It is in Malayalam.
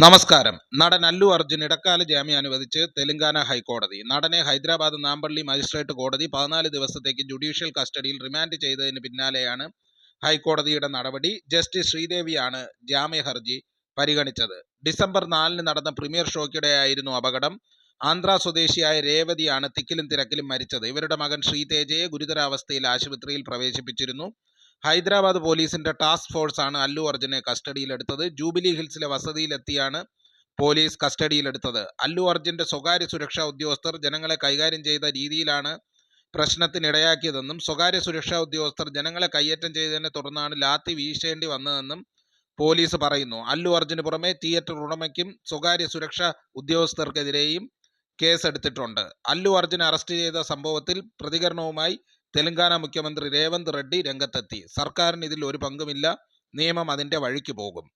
നമസ്കാരം. നടൻ അല്ലു അർജുൻ ഇടക്കാല ജാമ്യം അനുവദിച്ച് തെലങ്കാന ഹൈക്കോടതി. നടനെ ഹൈദരാബാദ് നാമ്പള്ളി മജിസ്ട്രേറ്റ് കോടതി 14 ദിവസത്തേക്ക് ജുഡീഷ്യൽ കസ്റ്റഡിയിൽ റിമാൻഡ് ചെയ്തതിന് പിന്നാലെയാണ് ഹൈക്കോടതിയുടെ നടപടി. ജസ്റ്റിസ് ശ്രീദേവിയാണ് ജാമ്യഹർജി പരിഗണിച്ചത്. ഡിസംബർ 4 നടന്ന പ്രീമിയർ ഷോയ്ക്കിടെയായിരുന്നു അപകടം. ആന്ധ്ര സ്വദേശിയായ രേവതിയാണ് തിക്കിലും തിരക്കിലും മരിച്ചത്. ഇവരുടെ മകൻ ശ്രീതേജയെ ഗുരുതരാവസ്ഥയിൽ ആശുപത്രിയിൽ പ്രവേശിപ്പിച്ചിരുന്നു. ഹൈദരാബാദ് പോലീസിന്റെ ടാസ്ക് ഫോഴ്സാണ് അല്ലു അർജുനെ കസ്റ്റഡിയിലെടുത്തത്. ജൂബിലി ഹിൽസിലെ വസതിയിലെത്തിയാണ് പോലീസ് കസ്റ്റഡിയിലെടുത്തത്. അല്ലു അർജുന്റെ സ്വകാര്യ സുരക്ഷാ ഉദ്യോഗസ്ഥർ ജനങ്ങളെ കൈകാര്യം ചെയ്ത രീതിയിലാണ് പ്രശ്നത്തിനിടയാക്കിയതെന്നും സ്വകാര്യ സുരക്ഷാ ഉദ്യോഗസ്ഥർ ജനങ്ങളെ കയ്യേറ്റം ചെയ്തതിനെ തുടർന്നാണ് ലാത്തി വീശേണ്ടി വന്നതെന്നും പോലീസ് പറയുന്നു. അല്ലു അർജുന് പുറമെ തിയേറ്റർ ഉടമയ്ക്കും സ്വകാര്യ സുരക്ഷാ ഉദ്യോഗസ്ഥർക്കെതിരെയും കേസെടുത്തിട്ടുണ്ട്. അല്ലു അർജുനെ അറസ്റ്റ് ചെയ്ത സംഭവത്തിൽ പ്രതികരണവുമായി തെലങ്കാന മുഖ്യമന്ത്രി രേവന്ത് റെഡ്ഡി രംഗത്തെത്തി. സർക്കാരിന് ഇതിൽ ഒരു പങ്കുമില്ല, നിയമം അതിന്റെ വഴിക്ക് പോകും.